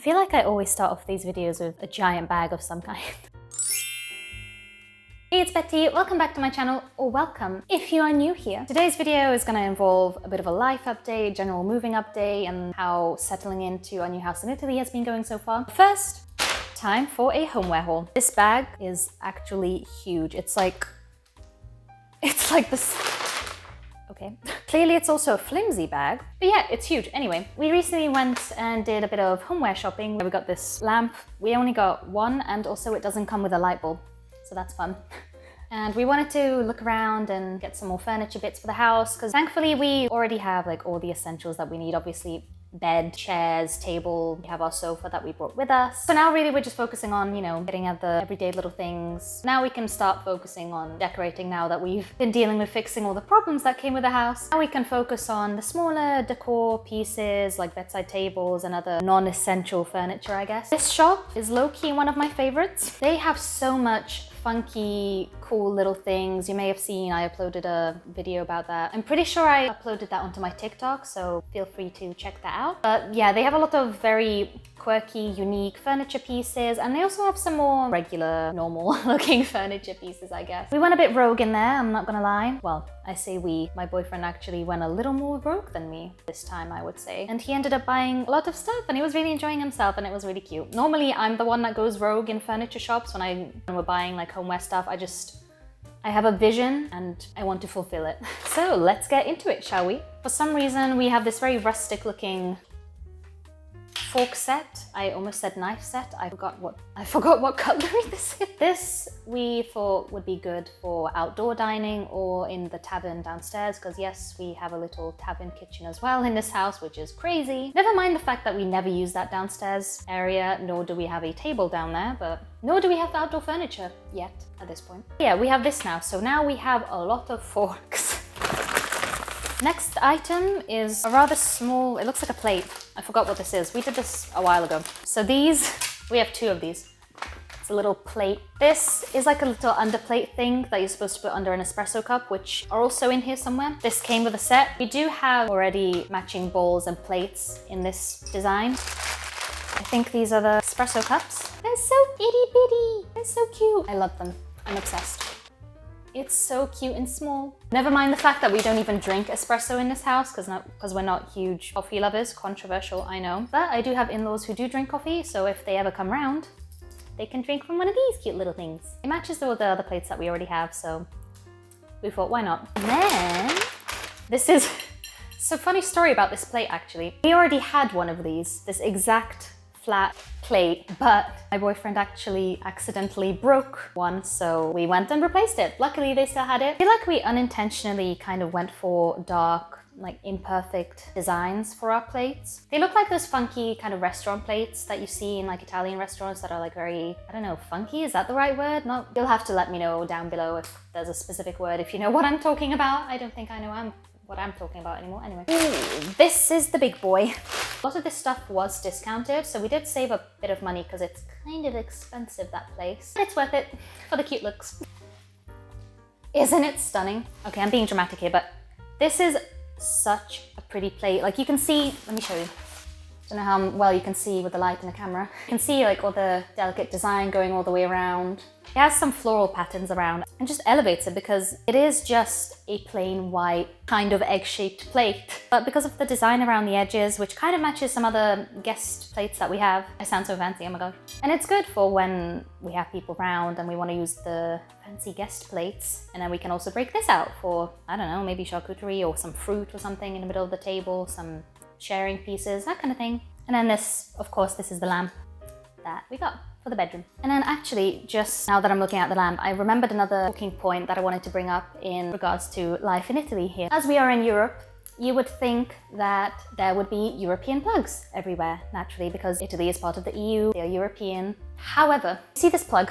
feel like I always start off these videos with a giant bag of some kind. Hey, it's Betty. Welcome back to my channel, or welcome if you are new here. Today's video is going to involve a bit of a life update, general moving update, and how settling into our new house in Italy has been going so far. First, time for a homeware haul. This bag is actually huge. It's like this. Okay. Clearly it's also a flimsy bag, but yeah, it's huge. Anyway, we recently went and did a bit of homeware shopping. We got this lamp. We only got one, and also it doesn't come with a light bulb, so that's fun. And we wanted to look around and get some more furniture bits for the house, because thankfully we already have like all the essentials that we need. Obviously, bed, chairs, table, we have our sofa that we brought with us. So now really we're just focusing on, getting at the everyday little things. Now we can start focusing on decorating now that we've been dealing with fixing all the problems that came with the house. Now we can focus on the smaller decor pieces like bedside tables and other non-essential furniture, I guess. This shop is low-key one of my favorites. They have so much funky, cool little things. You may have seen I uploaded a video about that. I'm pretty sure I uploaded that onto my TikTok, so feel free to check that out. But yeah, they have a lot of very quirky, unique furniture pieces, and they also have some more regular, normal looking furniture pieces, I guess. We went a bit rogue in there, I'm not gonna lie. Well, I say we. My boyfriend actually went a little more rogue than me this time, I would say. And he ended up buying a lot of stuff, and he was really enjoying himself, and it was really cute. Normally, I'm the one that goes rogue in furniture shops when we're buying like homeware stuff. I have a vision and I want to fulfill it. So let's get into it, shall we? For some reason, we have this very rustic looking fork set. I almost said knife set. I forgot what cutlery this is. This we thought would be good for outdoor dining or in the tavern downstairs, because yes, we have a little tavern kitchen as well in this house, which is crazy. Never mind the fact that we never use that downstairs area, nor do we have a table down there, but nor do we have outdoor furniture yet at this point. Yeah, we have this now. So now we have a lot of forks. Next item is a rather small, it looks like a plate. I forgot what this is. We did this a while ago. So these, we have two of these. It's a little plate. This is like a little underplate thing that you're supposed to put under an espresso cup, which are also in here somewhere. This came with a set. We do have already matching bowls and plates in this design. I think these are the espresso cups. They're so itty bitty. They're so cute. I love them. I'm obsessed. It's so cute and small. Never mind the fact that we don't even drink espresso in this house because we're not huge coffee lovers. Controversial, I know. But I do have in-laws who do drink coffee, so if they ever come round, they can drink from one of these cute little things. It matches with the other plates that we already have, so we thought, why not? And then, this is, so funny story about this plate actually. We already had one of these, this exact flat plate, but my boyfriend actually accidentally broke one, so we went and replaced it. Luckily, they still had it. I feel like we unintentionally kind of went for dark, like imperfect designs for our plates. They look like those funky kind of restaurant plates that you see in like Italian restaurants that are like very, I don't know, funky? Is that the right word? No, you'll have to let me know down below if there's a specific word, if you know what I'm talking about. I don't think I know what I'm talking about anymore. Anyway, ooh, this is the big boy. A lot of this stuff was discounted, so we did save a bit of money because it's kind of expensive, that place. But it's worth it for the cute looks. Isn't it stunning? Okay, I'm being dramatic here, but this is such a pretty plate. Like you can see, let me show you. Don't know how well you can see with the light in the camera. You can see like all the delicate design going all the way around. It has some floral patterns around and just elevates it because it is just a plain white kind of egg-shaped plate. But because of the design around the edges, which kind of matches some other guest plates that we have. I sound so fancy, oh my god. And it's good for when we have people around and we want to use the fancy guest plates. And then we can also break this out for, I don't know, maybe charcuterie or some fruit or something in the middle of the table, some sharing pieces, that kind of thing. And then this, of course, this is the lamp that we got for the bedroom. And then actually, just now that I'm looking at the lamp, I remembered another talking point that I wanted to bring up in regards to life in Italy here. As we are in Europe, you would think that there would be European plugs everywhere, naturally, because Italy is part of the EU, they are European. However, see this plug?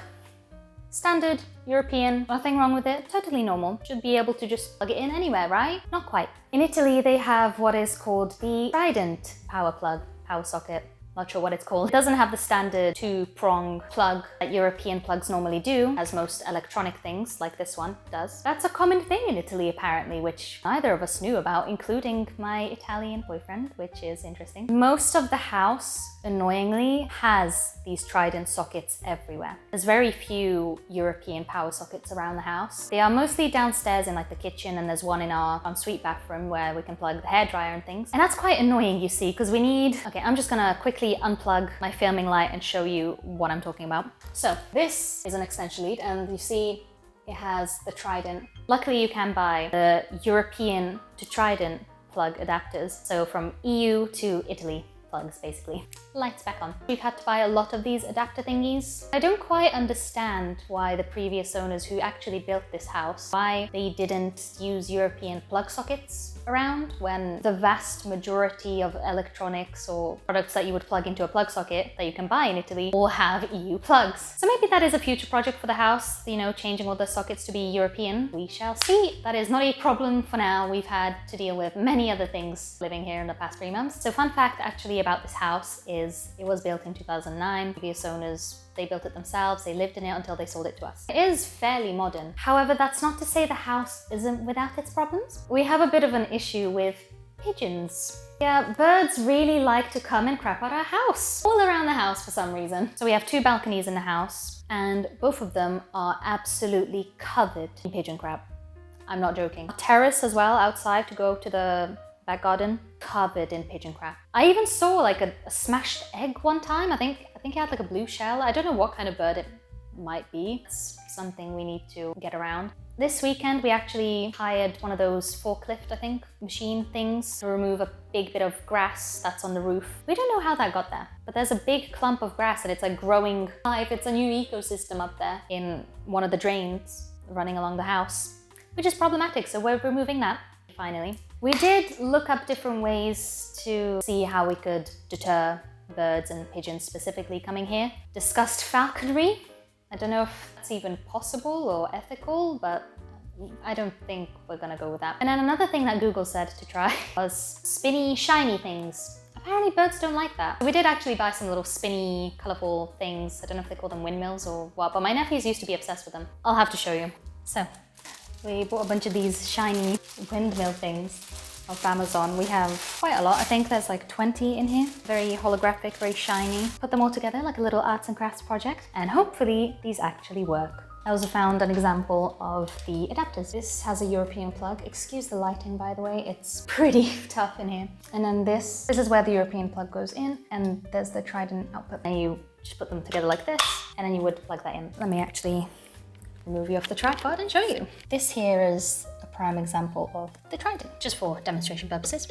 Standard, European, nothing wrong with it, totally normal. Should be able to just plug it in anywhere, right? Not quite. In Italy, they have what is called the Trident power plug, power socket. not sure what it's called. It doesn't have the standard 2-prong plug that European plugs normally do, as most electronic things like this one does. That's a common thing in Italy apparently, which neither of us knew about, including my Italian boyfriend, which is interesting. Most of the house, annoyingly, has these Trident sockets everywhere. There's very few European power sockets around the house. They are mostly downstairs in like the kitchen, and there's one in our ensuite bathroom where we can plug the hairdryer and things. And that's quite annoying, you see, because we need... Okay, I'm just gonna quickly unplug my filming light and show you what I'm talking about. So this is an extension lead, and you see it has the Trident. Luckily you can buy the European to Trident plug adapters. So from EU to Italy plugs, basically. Lights back on. We've had to buy a lot of these adapter thingies. I don't quite understand why the previous owners who actually built this house, why they didn't use European plug sockets around when the vast majority of electronics or products that you would plug into a plug socket that you can buy in Italy all have EU plugs. So maybe that is a future project for the house, you know, changing all the sockets to be European. We shall see. That is not a problem for now. We've had to deal with many other things living here in the past 3 months. So fun fact actually about this house is it was built in 2009. Previous owners, they built it themselves, they lived in it until they sold it to us. It is fairly modern. However, that's not to say the house isn't without its problems. We have a bit of an issue with pigeons. Yeah, birds really like to come and crap out our house. All around the house for some reason. So we have 2 balconies in the house, and both of them are absolutely covered in pigeon crap. I'm not joking. A terrace as well outside to go to the back garden, covered in pigeon crap. I even saw like a smashed egg one time. I think it had like a blue shell. I don't know what kind of bird it might be. It's something we need to get around. This weekend we actually hired one of those forklift, I think, machine things to remove a big bit of grass that's on the roof. We don't know how that got there, but there's a big clump of grass and it's like growing live. It's a new ecosystem up there in one of the drains running along the house, which is problematic. So we're removing that. Finally. We did look up different ways to see how we could deter birds and pigeons specifically coming here. Discussed falconry. I don't know if that's even possible or ethical, but I don't think we're gonna go with that. And then another thing that Google said to try was spinny, shiny things. Apparently birds don't like that. We did actually buy some little spinny, colorful things. I don't know if they call them windmills or what, but my nephews used to be obsessed with them. I'll have to show you. So, we bought a bunch of these shiny windmill things off Amazon. We have quite a lot. I think there's like 20 in here. Very holographic, very shiny. Put them all together like a little arts and crafts project, and hopefully these actually work. I also found an example of the adapters. This has a European plug. Excuse the lighting, by the way. It's pretty tough in here. And then this is where the European plug goes in, and there's the Trident output. And you just put them together like this, and then you would plug that in. Let me actually remove you off the tripod and show you. This here is a prime example of the Trident, just for demonstration purposes.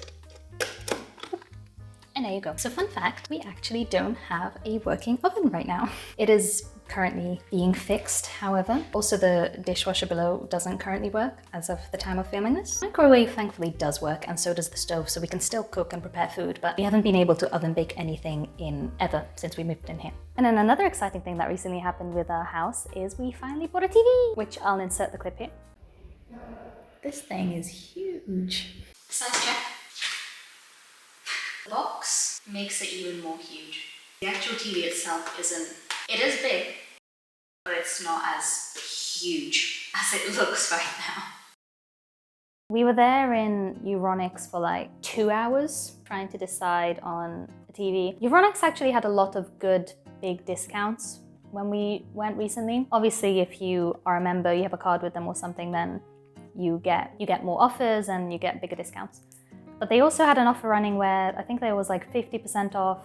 And there you go. So fun fact, we actually don't have a working oven right now. It is currently being fixed, however. Also the dishwasher below doesn't currently work as of the time of filming this. The microwave thankfully does work, and so does the stove, so we can still cook and prepare food, but we haven't been able to oven bake anything in ever since we moved in here. And then another exciting thing that recently happened with our house is we finally bought a TV, which I'll insert the clip here. This thing is huge. Size check. The box makes it even more huge. The actual TV itself it is big, but it's not as huge as it looks right now. We were there in Euronics for like 2 hours trying to decide on a TV. Euronics actually had a lot of good big discounts when we went recently. Obviously, if you are a member, you have a card with them or something, then you get more offers and you get bigger discounts. But they also had an offer running where I think there was like 50% off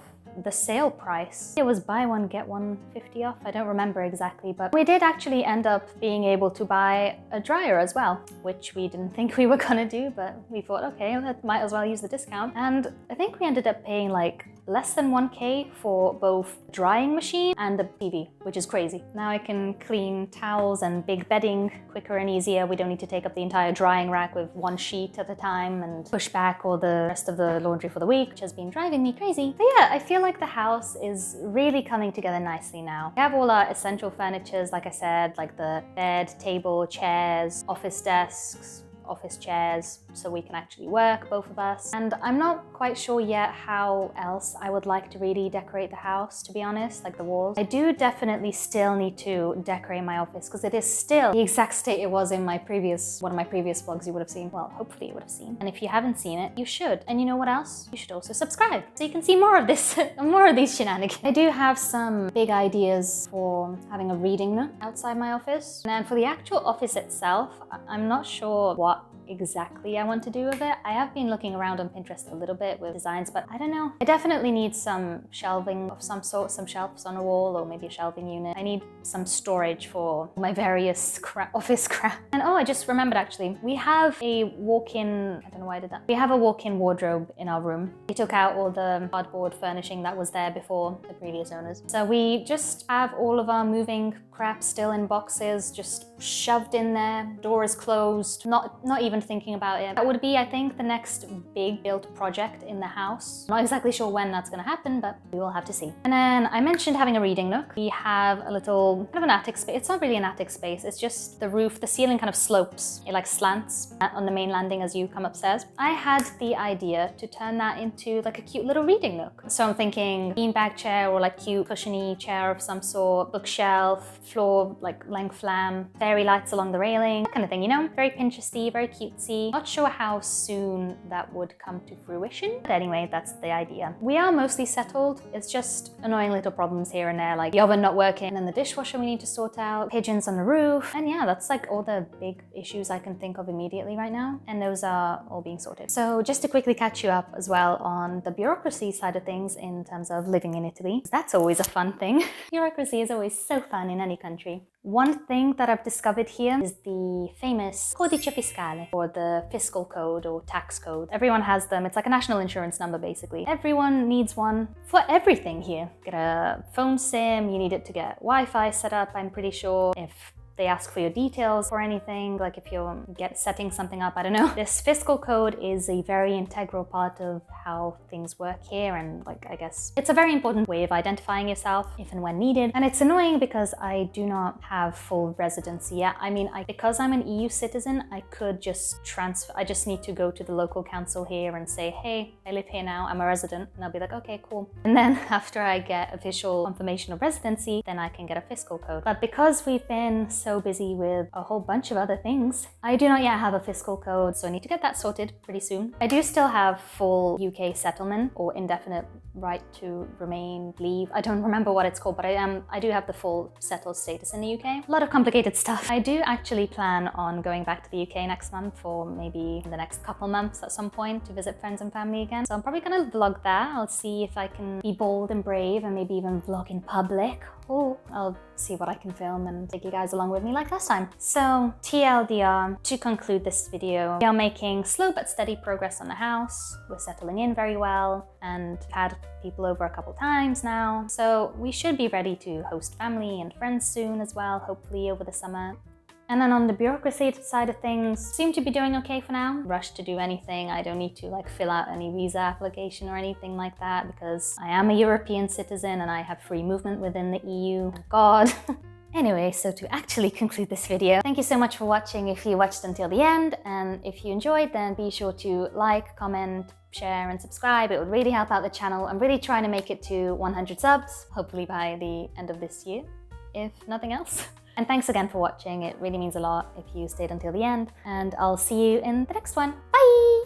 the sale price. It was buy one, get one 50 off. I don't remember exactly, but we did actually end up being able to buy a dryer as well, which we didn't think we were gonna do, but we thought, okay, that might as well use the discount. And I think we ended up paying like less than 1K for both the drying machine and the TV, which is crazy. Now I can clean towels and big bedding quicker and easier. We don't need to take up the entire drying rack with one sheet at a time and push back all the rest of the laundry for the week, which has been driving me crazy. But yeah, I feel like the house is really coming together nicely now. We have all our essential furnitures, like I said, like the bed, table, chairs, office desks, office chairs so we can actually work, both of us. And I'm not quite sure yet how else I would like to really decorate the house, to be honest, like the walls. I do definitely still need to decorate my office because it is still the exact state it was in one of my previous vlogs you would have seen. Well, hopefully you would have seen. And if you haven't seen it, you should. And you know what else? You should also subscribe so you can see more of this, more of these shenanigans. I do have some big ideas for having a reading nook outside my office. And then for the actual office itself, I'm not sure what exactly I want to do with it. I have been looking around on Pinterest a little bit with designs, but I don't know. I definitely need some shelving of some sort, some shelves on a wall, or maybe a shelving unit. I need some storage for my various office crap. And oh, I just remembered actually, we have a walk-in, I don't know why I did that. We have a walk-in wardrobe in our room. We took out all the cardboard furnishing that was there before the previous owners. So we just have all of our moving crap still in boxes, just shoved in there. Door is closed, not even thinking about it. That would be, I think, the next big build project in the house. Not exactly sure when that's gonna happen, but we will have to see. And then I mentioned having a reading nook. We have a little kind of an attic space. It's not really an attic space, it's just the roof, the ceiling kind of slopes. It like slants on the main landing as you come upstairs. I had the idea to turn that into like a cute little reading nook. So I'm thinking beanbag chair or like cute cushiony chair of some sort, bookshelf, floor like length lamp, fairy lights along the railing, that kind of thing, you know? Very Pinteresty, very cutesy. Not sure how soon that would come to fruition, but anyway, that's the idea. We are mostly settled. It's just annoying little problems here and there, like the oven not working and the dishwasher we need to sort out, pigeons on the roof, and yeah, that's like all the big issues I can think of immediately right now, and those are all being sorted. So just to quickly catch you up as well on the bureaucracy side of things in terms of living in Italy, that's always a fun thing. Bureaucracy is always so fun in any country. One thing that I've discovered here is the famous codice fiscale, or the fiscal code or tax code. Everyone has them. It's like a national insurance number, basically. Everyone needs one for everything here. Get a phone SIM, you need it to get Wi-Fi set up, I'm pretty sure. If they ask for your details or anything, like if you're setting something up, I don't know. This fiscal code is a very integral part of how things work here, and like, I guess it's a very important way of identifying yourself if and when needed. And it's annoying because I do not have full residency yet. I mean, because I'm an EU citizen, I could just transfer. I just need to go to the local council here and say, hey, I live here now, I'm a resident. And they'll be like, okay, cool. And then after I get official confirmation of residency, then I can get a fiscal code. But because we've been so busy with a whole bunch of other things, I do not yet have a fiscal code, so I need to get that sorted pretty soon. I do still have full UK settlement or indefinite right to remain, leave. I don't remember what it's called, but I do have the full settled status in the UK. A lot of complicated stuff. I do actually plan on going back to the UK next month, or maybe in the next couple months at some point, to visit friends and family again. So I'm probably gonna vlog that. I'll see if I can be bold and brave and maybe even vlog in public. Oh, I'll see what I can film and take you guys along with me like last time. So TLDR, to conclude this video, we are making slow but steady progress on the house. We're settling in very well and had people over a couple times now. So we should be ready to host family and friends soon as well, hopefully over the summer. And then on the bureaucracy side of things, seem to be doing okay for now. Rush to do anything. I don't need to like fill out any visa application or anything like that because I am a European citizen and I have free movement within the EU. God. Anyway, so to actually conclude this video, thank you so much for watching if you watched until the end, and if you enjoyed, then be sure to like, comment, share and subscribe. It would really help out the channel. I'm really trying to make it to 100 subs, hopefully by the end of this year, if nothing else. And thanks again for watching. It really means a lot if you stayed until the end, and I'll see you in the next one. Bye!